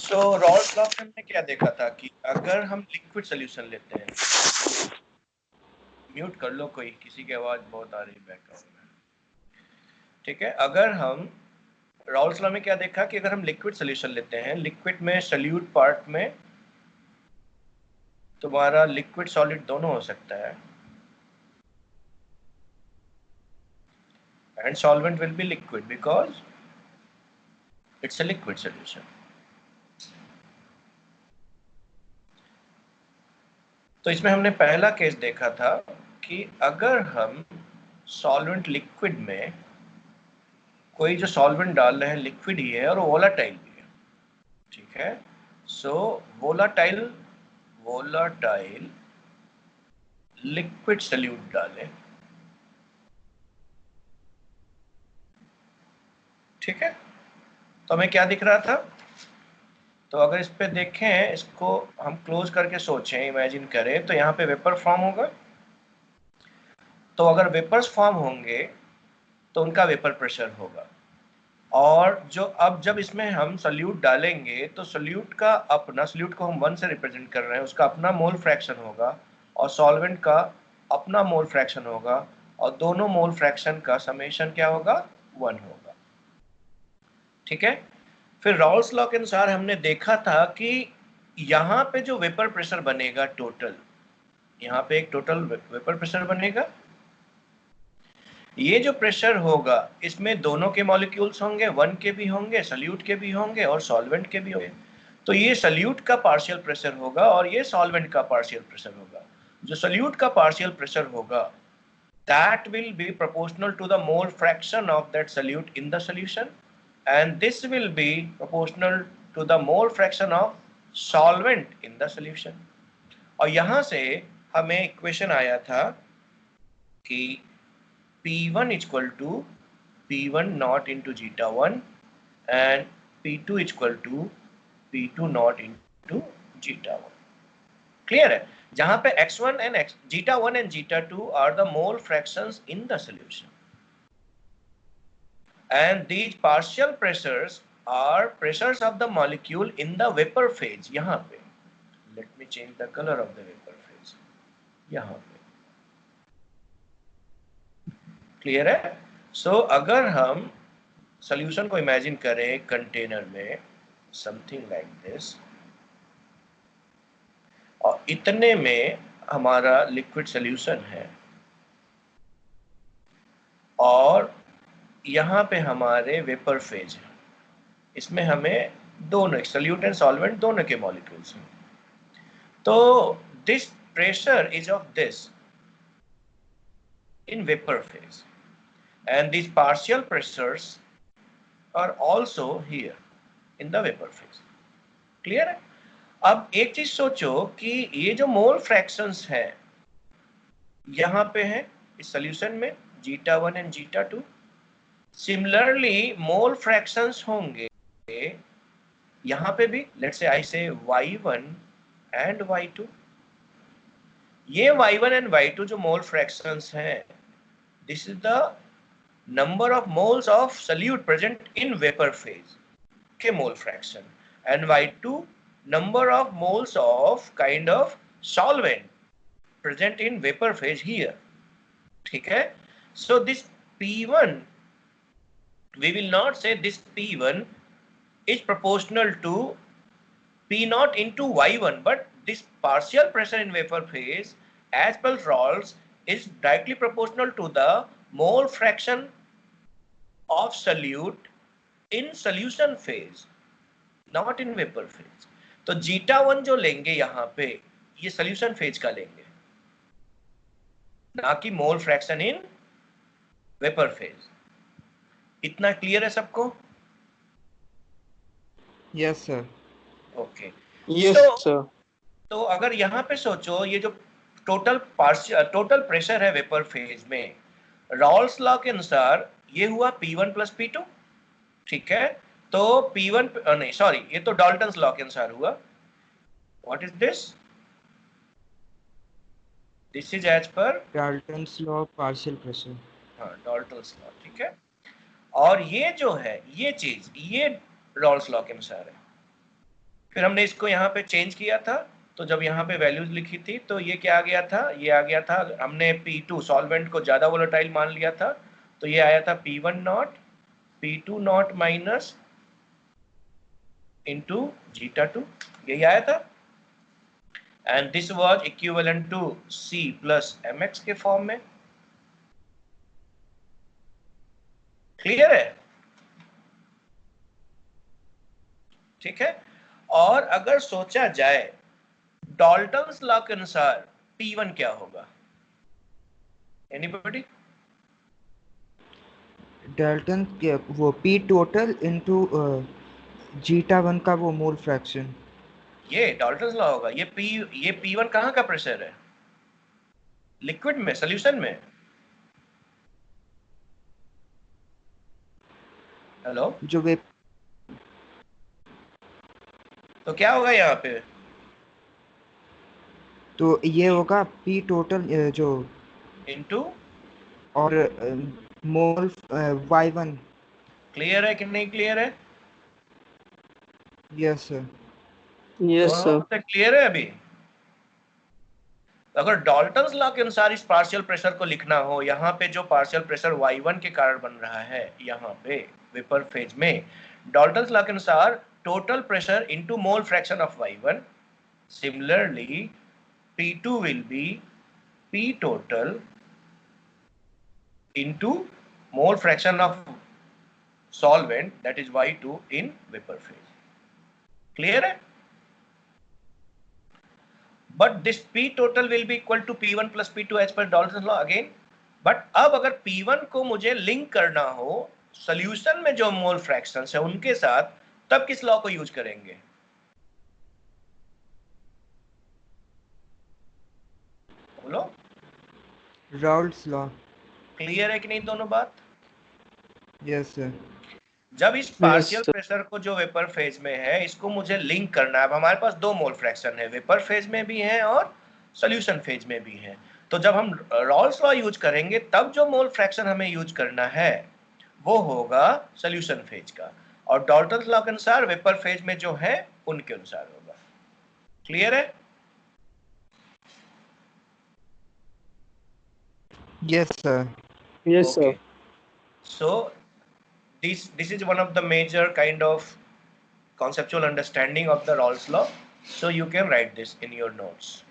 सो Rawls law में हमने क्या देखा था कि अगर हम लिक्विड सोल्यूशन लेते हैं, म्यूट कर लो कोई, किसी की आवाज बहुत आ रही है बैकग्राउंड में, ठीक है। अगर हम रॉल्स लॉ में क्या देखा कि अगर हम लिक्विड सोल्यूशन लेते हैं, लिक्विड में सल्यूट पार्ट में तुम्हारा लिक्विड सॉलिड दोनों हो सकता है, and solvent will be liquid because it's a liquid solution. तो इसमें हमने पहला केस देखा था कि अगर हम सॉल्वेंट लिक्विड में कोई जो सॉल्वेंट डाल रहे हैं लिक्विड ही है और वोलाटाइल भी है, ठीक है। सो वोलाटाइल लिक्विड सल्यूट डालें, ठीक है। तो हमें क्या दिख रहा था, तो अगर इस पे देखें, इसको हम क्लोज करके सोचें, इमेजिन करें, तो यहाँ पे वेपर फॉर्म होगा। तो अगर वेपर्स फॉर्म होंगे तो उनका वेपर प्रेशर होगा, और जो अब जब इसमें हम सल्यूट डालेंगे तो सल्यूट का अपना, सल्यूट को हम 1 से रिप्रेजेंट कर रहे हैं, उसका अपना मोल फ्रैक्शन होगा और सॉल्वेंट का अपना मोल फ्रैक्शन होगा, और दोनों मोल फ्रैक्शन का समेशन क्या होगा, 1 होगा, ठीक है। फिर रॉल्स लॉ के अनुसार हमने देखा था कि यहाँ पे जो वेपर प्रेशर बनेगा टोटल, यहाँ पे एक टोटल वेपर प्रेशर बनेगा, ये जो प्रेशर होगा इसमें दोनों के मॉलिक्यूल्स होंगे, 1 के भी होंगे, सल्यूट के भी होंगे और सॉल्वेंट के भी होंगे। तो ये सल्यूट का पार्शियल प्रेशर होगा और ये सॉल्वेंट का पार्शियल प्रेशर होगा। जो सल्यूट का पार्शियल प्रेशर होगा that will be proportional to the mole fraction of that solute in the solution, and this will be proportional to the mole fraction of solvent in the solution। और यहाँ से हमें equation आया था कि P1 equal to P1 naught into zeta 1 and P2 equal to P2 naught into zeta 1। Clear है? जहां पे x1 and zeta 1 and zeta 2 are the mole fractions in the solution, and these partial pressures are pressures of the molecule in the vapor phase। यहाँ पे let me change the color of the vapor phase, यहाँ पे clear है। सो अगर हम solution को imagine करें container में, समथिंग लाइक दिस, और इतने में हमारा लिक्विड सॉल्यूशन है और यहाँ पे हमारे वेपर फेज है, इसमें हमें दोनों सॉल्यूट एंड सॉल्वेंट दोनों के मॉलिक्यूल्स हैं। तो this pressure is of this in vapour phase and these partial pressures are also here in the vapor phase। Clear है? अब एक चीज सोचो कि ये जो मोल फ्रैक्शंस है यहाँ पे है इस सॉल्यूशन में, zeta 1 and zeta 2, similarly mole fractions होंगे यहाँ पे भी, लेट्स से आई से y1 एंड y2। ये y1 एंड y2 जो मोल फ्रैक्शंस हैं, this is the number of moles of solute present in vapor phase के mole fraction, and y2 number of moles of kind of solvent present in vapor phase here, ठीक है। So this P1, we will not say this P1 is proportional to P0 into y1, but this partial pressure in vapor phase as per Rawls is directly proportional to the mole fraction of solute in solution phase, not in vapor phase। तो zeta 1 जो लेंगे यहाँ पे, ये solution phase का लेंगे, ना कि mole fraction in vapour phase. इतना क्लियर है सबको? Yes sir. Okay, yes sir. तो अगर यहाँ पे सोचो, ये जो टोटल प्रेशर है वेपर फेज में, रॉल्स लॉ के अनुसार ये हुआ P1 प्लस P2, ठीक है। तो P1 नहीं सॉरी, ये तो डाल्टन्स लॉ के अनुसार हुआ। What is this? This is as per Dalton's law of partial pressure. हाँ, डाल्टन्स लॉ, ठीक है। और ये जो है ये चीज, ये रॉल्स लॉ के अनुसार है। फिर हमने इसको यहाँ पे चेंज किया था, तो जब यहाँ पे वैल्यूज लिखी थी तो ये क्या आ गया था, ये आ गया था, हमने P2 सॉल्वेंट को ज्यादा वोलेटाइल मान लिया था, तो ये आया था P1 naught P2 naught minus into zeta 2, यही आया था। And this was equivalent to C plus mx के फॉर्म में। क्लियर है? ठीक है। और अगर सोचा जाए डाल्टन्स लॉ के अनुसार P1 क्या होगा? एनीबॉडी? डाल्टन के वो पी टोटल इनटू जीटा 1 का वो मोल फ्रैक्शन। ये डाल्टन्स लॉ होगा। ये P1 कहाँ का प्रेशर है? लिक्विड में, सॉल्यूशन में। हेलो, जो वे तो क्या होगा यहाँ पे? तो ये होगा पी टोटल जो इनटू, और मोल y1। क्लियर है कि नहीं क्लियर है? Yes sir. यस दोनों सर। से क्लियर है अभी? अगर डाल्टन्स लॉ के अनुसार इस पार्शियल प्रेशर को लिखना हो, यहाँ पे जो पार्शियल प्रेशर y1 के कारण बन रहा है यहाँ पे वेपर फेज में, डाल्टन्स लॉ के अनुसार total pressure into mole fraction of y1। Similarly P2 will be P total into mole fraction of solvent, that is Y2 in vapor phase. Clear है? But this P total will be equal to P1 plus P2 as per Dalton's law again. But अब अगर P1 को मुझे link करना हो solution में जो मोल fractions है उनके साथ, तब किस लॉ को यूज करेंगे? बोलो। Raoult's law. क्लियर है कि नहीं दोनों बात? Yes sir. जब इस पार्शियल प्रेशर को जो वेपर फेज में है इसको मुझे लिंक करना है, अब हमारे पास दो मोल फ्रैक्शन है, वेपर फेज में भी है और सॉल्यूशन फेज में भी है। तो जब हम रॉल्स लॉ यूज करेंगे तब जो मोल फ्रैक्शन हमें यूज करना है वो होगा सॉल्यूशन फेज का, और डाल्टन्स लॉ के अनुसार वेपर फेज में जो है उनके अनुसार होगा। क्लियर है? Yes sir. Yes sir. Okay. So this is one of the major kind of conceptual understanding of the Rawls law. So you can write this in your notes.